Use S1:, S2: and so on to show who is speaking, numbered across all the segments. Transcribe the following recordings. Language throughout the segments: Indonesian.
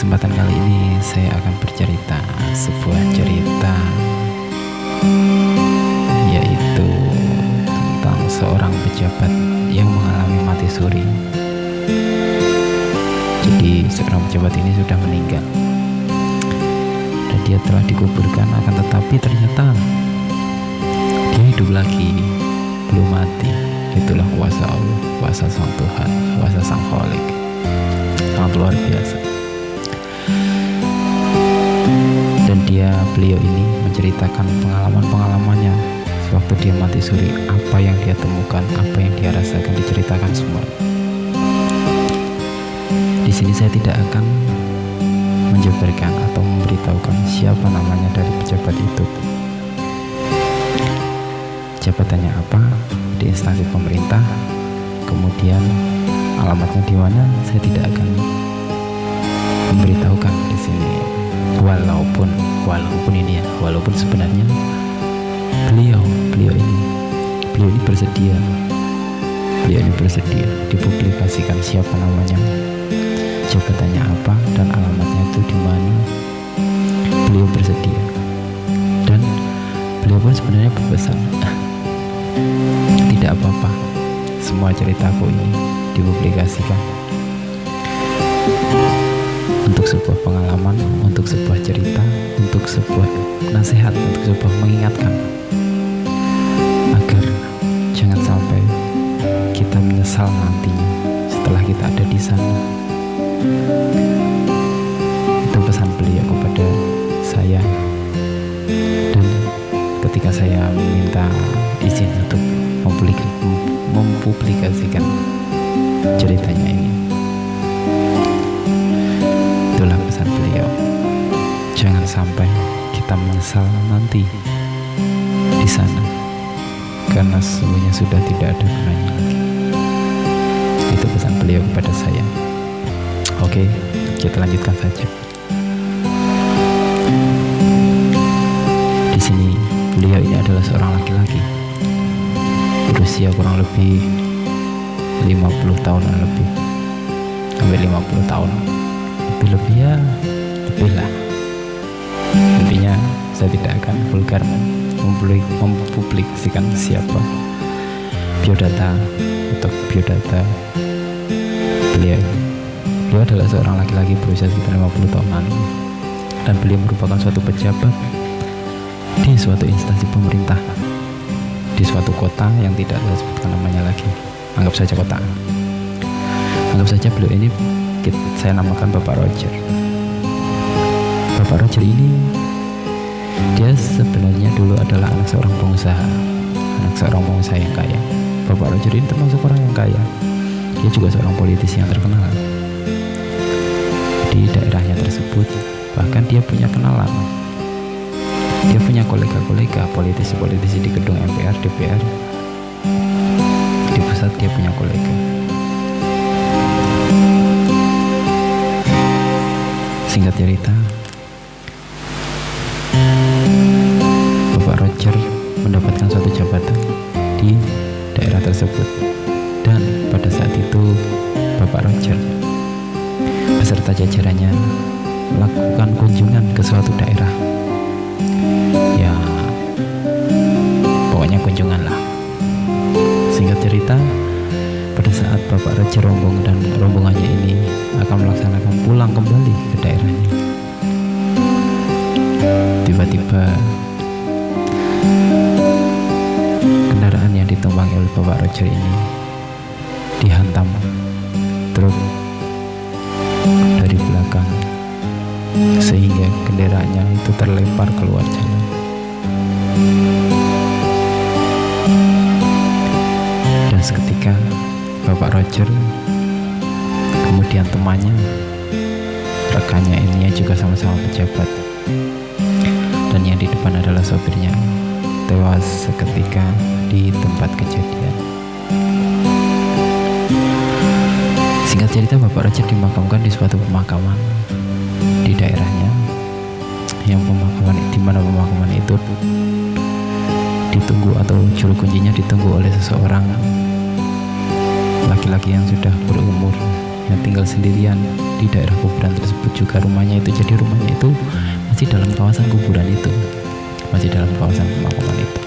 S1: kesempatan kali ini saya akan bercerita sebuah cerita, yaitu tentang seorang pejabat yang mengalami mati suri. Jadi seorang pejabat ini sudah meninggal dan dia telah dikuburkan, akan tetapi ternyata dia hidup lagi, belum mati. Itulah kuasa Allah, kuasa Sang Tuhan, kuasa Sang Khalik, sangat luar biasa. Dan beliau ini menceritakan pengalaman-pengalamannya sewaktu dia mati suri, apa yang dia temukan, apa yang dia rasakan, diceritakan semua. Di sini saya tidak akan menjabarkan atau memberitahukan siapa namanya dari pejabat itu, jabatannya apa di instansi pemerintah, kemudian alamatnya di mana, saya tidak akan memberitahukan di sini. Walaupun sebenarnya beliau ini bersedia dipublikasikan siapa namanya, jabatannya apa, dan alamatnya itu di mana. Beliau bersedia, dan beliau pun sebenarnya berpesan, tidak apa-apa, semua ceritaku ini dipublikasikan untuk sebuah pengalaman, untuk sebuah cerita, untuk sebuah nasihat, untuk sebuah mengingatkan, agar jangan sampai kita menyesal nantinya setelah kita ada di sana. Itu pesan beliau kepada saya, dan ketika saya meminta izin untuk mempublikasikan ceritanya ini, itulah pesan beliau, jangan sampai kita menyesal nanti di sana, karena sesungguhnya sudah tidak ada gunanya lagi. Itu pesan beliau kepada saya. Oke, kita lanjutkan saja. Di sini beliau ini adalah seorang laki-laki berusia kurang lebih 50 tahunan lebih, sampai 50 tahun lebih lah. Intinya saya tidak akan vulgar mempublikasikan siapa biodata beliau. Beliau adalah seorang laki-laki berusia sekitar 50 tahunan, dan beliau merupakan suatu pejabat di suatu instansi pemerintah di suatu kota yang tidak saya sebutkan namanya lagi. Anggap saja kota. Anggap saja beliau ini saya namakan Bapak Roger. Bapak Roger ini dia sebenarnya dulu adalah anak seorang pengusaha yang kaya. Bapak Roger ini termasuk orang yang kaya. Dia juga seorang politisi yang terkenal di daerahnya tersebut. Bahkan dia punya kenalan, dia punya kolega-kolega politisi di gedung MPR, DPR, di pusat dia punya kolega. Singkat cerita, Bapak Roger mendapatkan suatu jabatan di daerah tersebut, dan pada saat itu Bapak Roger beserta jajarannya melakukan kunjungan ke suatu daerah. Ya, pokoknya kunjungan lah. Singkat cerita, pada saat Bapak Roger dan rombongannya ini akan melaksanakan pulang kembali ke daerahnya, tiba-tiba kendaraan yang ditumpangi oleh Bapak Roger ini dihantam truk dari belakang, sehingga kendaraannya itu terlempar keluar jalan. Dan seketika Bapak Roger, kemudian temannya, rekannya ini juga sama-sama pejabat, dan yang di depan adalah sopirnya, tewas seketika di tempat kejadian. Singkat cerita, Bapak Roger dimakamkan di suatu pemakaman di daerahnya, di mana pemakaman itu ditunggu, atau juru kuncinya ditunggu oleh seseorang laki-laki yang sudah berumur akhirnya tinggal sendirian di daerah kuburan tersebut juga rumahnya itu. Jadi rumahnya itu masih dalam kawasan kuburan itu, masih dalam kawasan pemakaman itu.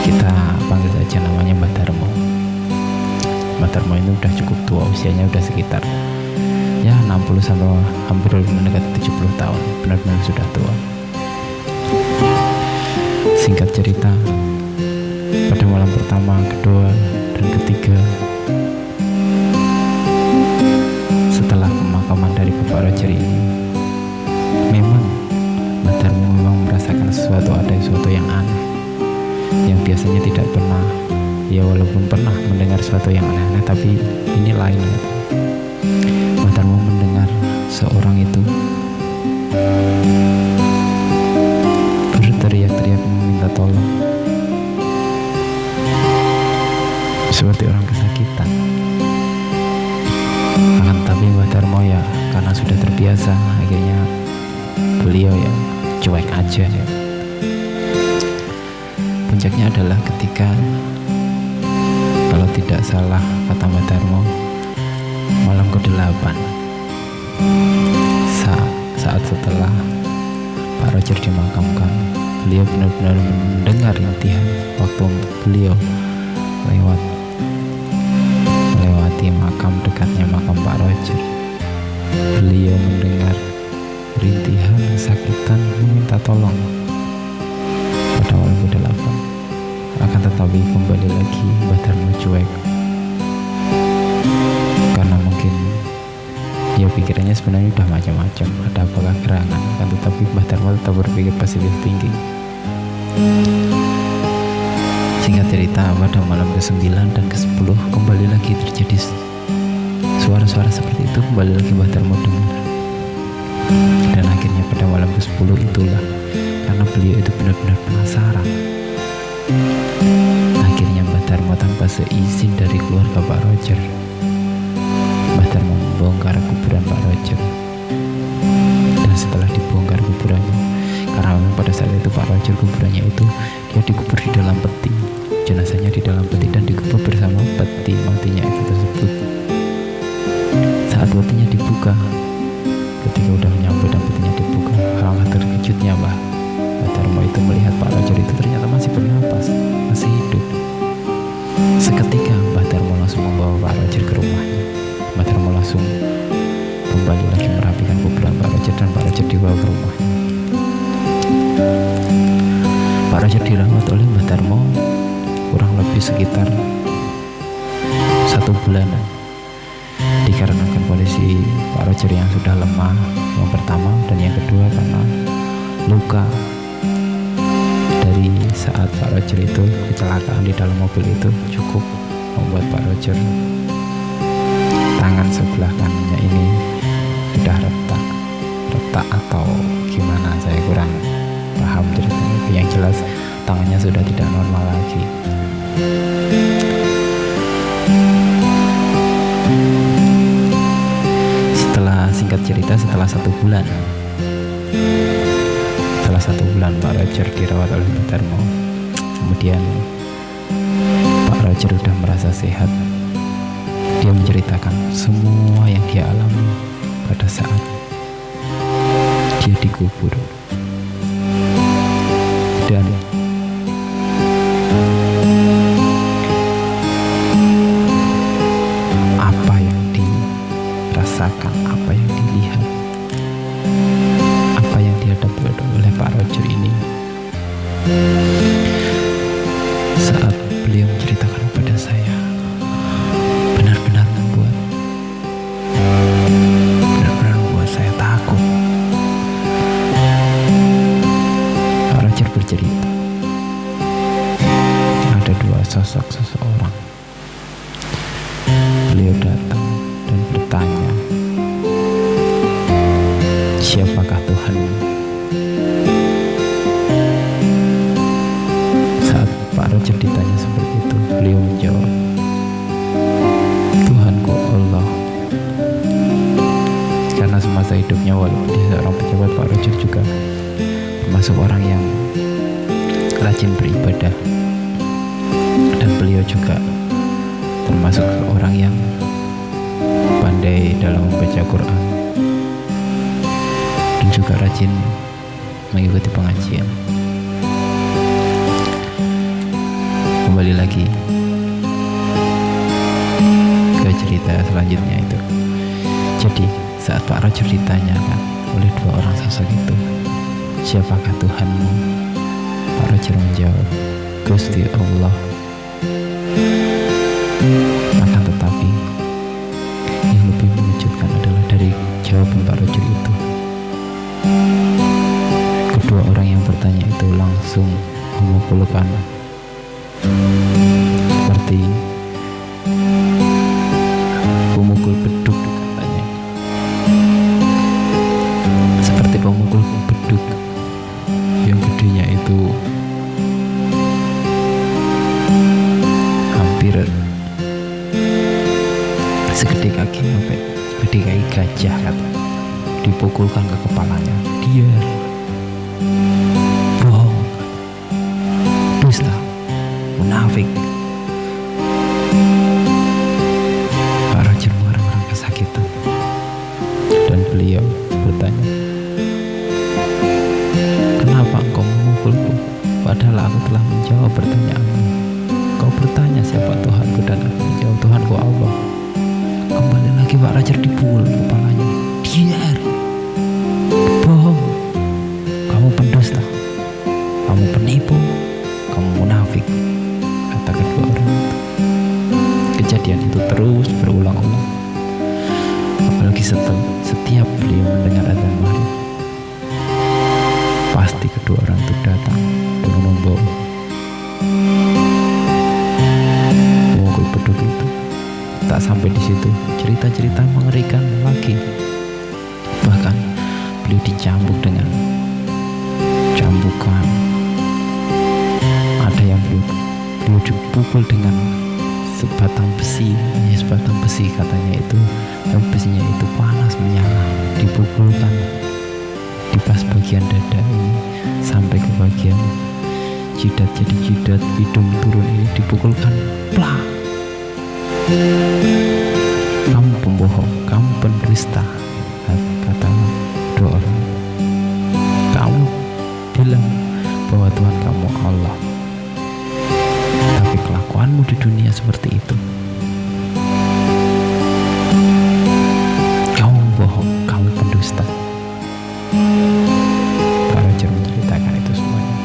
S1: Kita panggil saja namanya Mbah Darmo. Mbah Darmo ini udah cukup tua, usianya udah sekitar ya 60 sampai hampir mendekati 70 tahun, benar-benar sudah tua. Singkat cerita, pada malam pertama, kedua, dan ketiga setelah pemakaman dari Bapak Roger ini, memang Mbah Darmo memang merasakan ada sesuatu yang aneh, yang biasanya tidak pernah, ya walaupun pernah mendengar sesuatu yang aneh-aneh, tapi ini lain. Mbah Darmo mendengar seorang itu berteriak-teriak meminta tolong, seperti orang kesakitan. Akan tetapi Mbah Darmo ya karena sudah terbiasa, akhirnya beliau ya cuek aja ya. Puncaknya adalah ketika, kalau tidak salah kata Mbah Darmo, malam ke-8 saat setelah Pak Roger dimakamkan, beliau benar-benar mendengar rintihan waktu beliau melewati makam dekatnya makam Pak Roger. Beliau mendengar rintihan kesakitan meminta tolong pada malam ke-8. Akan tetapi kembali lagi Mbah Darmo cuek, karena mungkin ya pikirannya sebenarnya udah macam-macam, ada apakah gerangan. Akan tetapi Mbah Darmo tetap berpikir positif thinking. Singkat cerita, pada malam ke-9 dan ke-10 kembali lagi terjadi suara-suara seperti itu. Kembali lagi Mbah Darmo dengar, dan akhirnya pada malam ke-10 itulah, karena beliau itu benar-benar penasaran, akhirnya Mbah Darmo tanpa seizin dari keluarga Pak Roger, Mbah Darmo membongkar kuburan Pak Roger. Dan setelah dibongkar kuburannya, karena memang pada saat itu Pak Roger kuburannya itu dia dikubur di dalam peti, jenazahnya di dalam peti dan dikubur bersama peti matinya itu tersebut. Saat petinya dibuka, ketika udah nyampe dan petinya dibuka, alangkah terkejutnya Mbah Darmo itu melihat Pak Roger itu ternyata masih bernapas, masih hidup. Seketika Mbah Darmo langsung membawa Pak Roger ke rumahnya. Mbah Darmo langsung kembali lagi merapikan kuburan Pak Roger, dan Pak Roger dibawa ke rumahnya. Pak Roger dirawat oleh Mbah Darmo kurang lebih sekitar 1 bulanan, dikarenakan kondisi Pak Roger yang sudah lemah yang pertama, dan yang kedua karena luka dari saat Pak Roger itu kecelakaan di dalam mobil itu cukup membuat Pak Roger tangan sebelah kanannya ini sudah retak atau gimana, saya kurang paham ceritanya. Yang jelas tangannya sudah tidak normal lagi. Singkat cerita, setelah 1 bulan Pak Roger dirawat oleh Mbah Darmo. Kemudian Pak Roger sudah merasa sehat. Dia menceritakan semua yang dia alami pada saat dia dikubur, dan apa yang dirasakan, apa yang dilihat, apa yang dihadapi oleh Pak Roger ini saat beliau menceritakan kepada saya benar-benar membuat saya takut. Pak Roger bercerita ada 2 sosok seseorang. Beliau datang dan bertanya, siapakah Tuhanmu? Saat Pak Roger ditanya seperti itu, beliau menjawab, Tuhanku Allah. Karena semasa hidupnya walaupun dia seorang pejabat, Pak Roger juga termasuk orang yang rajin beribadah, dan beliau juga termasuk orang yang pandai dalam membaca Quran dan juga rajin mengikuti pengajian. Kembali lagi ke cerita selanjutnya itu. Jadi saat Pak Roger ditanyakan oleh dua orang sosok itu, siapakah Tuhanmu? Pak Roger menjawab, Gusti Allah. Akan tetapi yang lebih mengejutkan adalah dari jawaban Pak Roger itu, kedua orang yang bertanya itu langsung memukul kanan seperti pemukul beduk, katanya seperti pemukul beduk yang gedenya itu hampir segede kaki, sampai segede kaki gajah, kata, dipukulkan ke kepalanya. Dia bohong, dusta, munafik. Pak Roger mengarang-arang kesakitan dan beliau bertanya, kenapa engkau memukulku? Padahal aku telah menjawab pertanyaanmu. Kau bertanya siapa Tuhanku dan aku menjawab Tuhanku Allah. Kembali lagi Pak Roger dipukul kepalanya. Diar, bohong, kamu pendusta, kamu penipu, kamu munafik, kata kedua orang itu. Kejadian itu terus berulang-ulang, apalagi setiap beliau mendengar azan maghrib. Pasti kedua orang itu datang dengan membawa pemukul beduk itu. Tak sampai di situ, cerita-cerita mengerikan lagi. Bahkan beliau dicambuk dengan cambukan. Ada yang beliau dipukul dengan sebatang besi, hanya sebatang besi katanya itu, tapi besinya itu panas menyala. Dipukulkan di pas bagian dada ini sampai ke bagian jidat, jadi jidat hidung turun ini dipukulkan, plak. Kamu pembohong, kamu pendusta, kata dua orang. Kamu bilang bahwa Tuhan kamu Allah, tapi kelakuanmu di dunia seperti itu. Kamu bohong, kamu pendusta. Pak Roger menceritakan itu semuanya.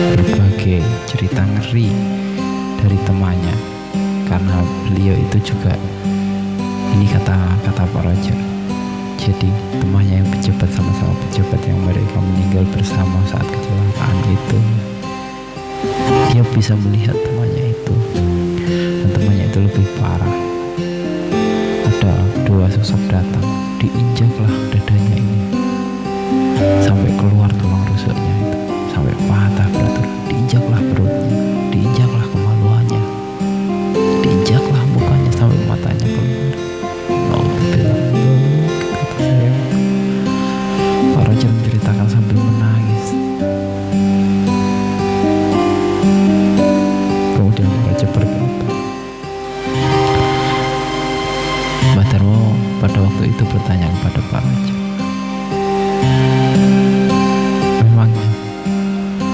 S1: Berbagai cerita ngeri dari temannya, karena beliau itu juga, ini kata Pak Roger, jadi temannya yang pejabat, sama-sama pejabat yang mereka meninggal bersama saat kecelakaan itu, dia bisa melihat temannya itu, dan temannya itu lebih parah. Ada dua sosok datang, diinjaklah dadanya ini sampai keluar tulang rusuknya itu, sampai patah beratur. Diinjaklah perutnya, diinjaklah kemaluannya, diinjaklah mukanya sampai matanya keluar. Kata saya, Pak Roger menceritakan sambil menangis. Kemudian Pak Roger berkata, Mbah Darmo pada waktu itu bertanya kepada Pak Roger, memangnya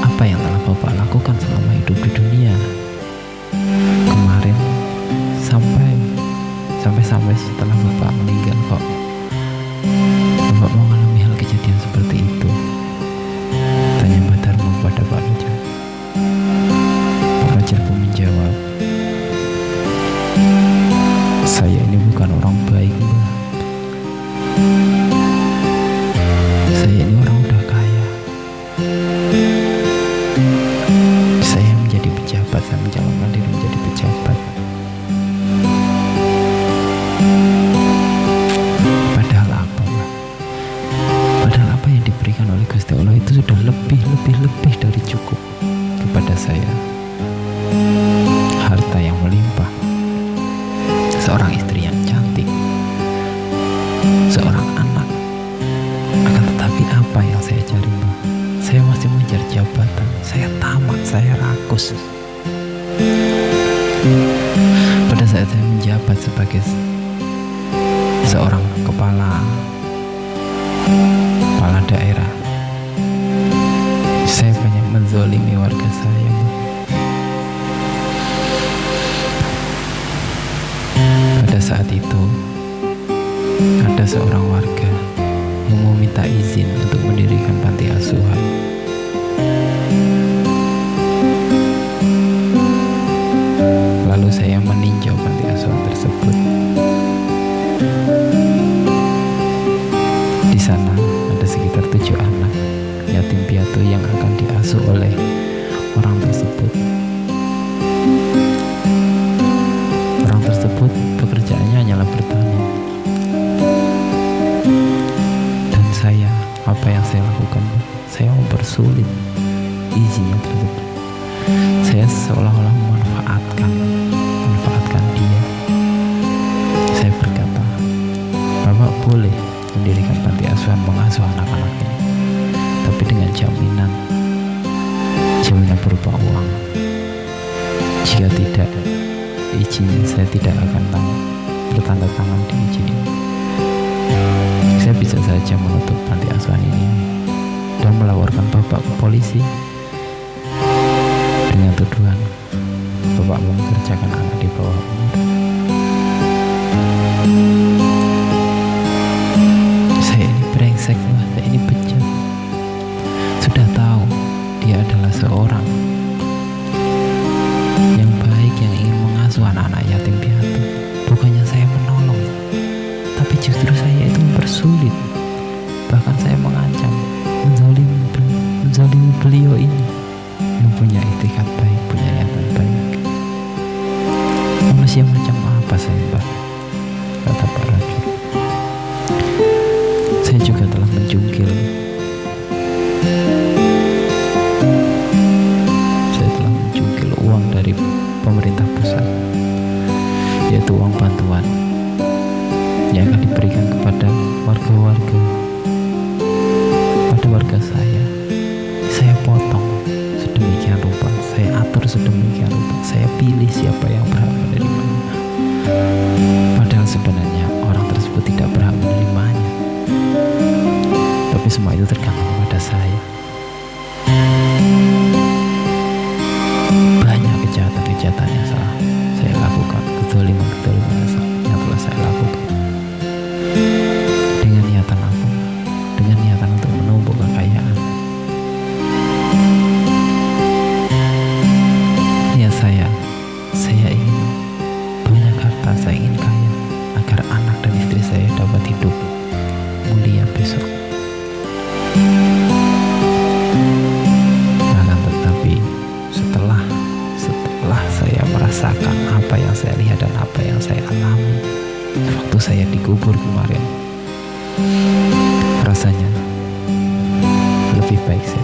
S1: apa yang telah Bapak lakukan selama hidup di dunia kemarin sampai setelah Bapak meninggal, kok Bapak mengalami hal kejadian seperti itu? Tanya Mbah Darmo kepada Pak Roger. Pak Roger pun menjawab, saya ini bukan orang baik, Mbah. Saya ini orang udah kaya. Saya menjadi pejabat, saya mencalonkan diri menjadi pejabat. Padahal apa, Mbak? Padahal apa yang diberikan oleh Gusti Allah itu sudah lebih dari cukup kepada saya. Harta yang melimpah, seorang istri yang cantik, seorang anak. Akan jabatan, saya tamak, saya rakus. Pada saat saya menjabat sebagai seorang kepala daerah, saya banyak menzolimi warga saya. Pada saat itu ada seorang warga yang meminta izin untuk mendirikan panti asuhan. Lalu saya meninjau panti asuhan tersebut. Di sana ada sekitar 7 anak yatim piatu yang akan diasuh oleh orang tersebut. Orang tersebut pekerjaannya hanyalah bertani. Dan saya, apa yang saya lakukan? Saya mempersulit izinnya tersebut. Saya seolah-olah memanfaatkan dia. Saya berkata, Bapak boleh mendirikan panti asuhan mengasuh anak-anak ini, tapi dengan jaminan berupa uang. Jika tidak, izinnya saya tidak akan bertanda tangan di izin ini. Saya bisa saja menutup panti asuhan ini dan melaporkan Bapak ke polisi dengan tuduhan Bapak mengerjakan anak di bawah umur. Saya ini brengsek, saya ini bejat. Sudah tahu dia adalah seorang yang baik, yang ingin mengasuh anak-anak yatim piatu. Bukannya saya menolong, tapi justru saya itu mempersulit. Bahkan saya mengancam, menzalimi beliau ini yang punya itikad baik, punya niatan baik. Manusia macam apa saya, Mbak? Kata Pak Rajul. Saya juga telah menjungkil. Saya telah menjungkil uang dari pemerintah pusat, yaitu uang bantuan yang akan diberikan kepada warga-warga. Pada warga saya potong sedemikian rupa, saya atur sedemikian rupa, saya pilih siapa yang berhak menerimanya. Padahal sebenarnya orang tersebut tidak berhak menerimanya, tapi semua itu tergantung pada saya. Banyak kejahatan yang salah saya lakukan, kezaliman yang telah saya lakukan. Dengan niatan apa? Dengan niatan untuk menumpuk kekayaan. Ya saya ingin banyak harta, saya ingin kaya agar anak dan istri saya dapat hidup mulia besok. Akan tetapi setelah saya merasakan apa yang saya lihat dan apa yang saya alami waktu saya dikubur kemarin, rasanya lebih baik saya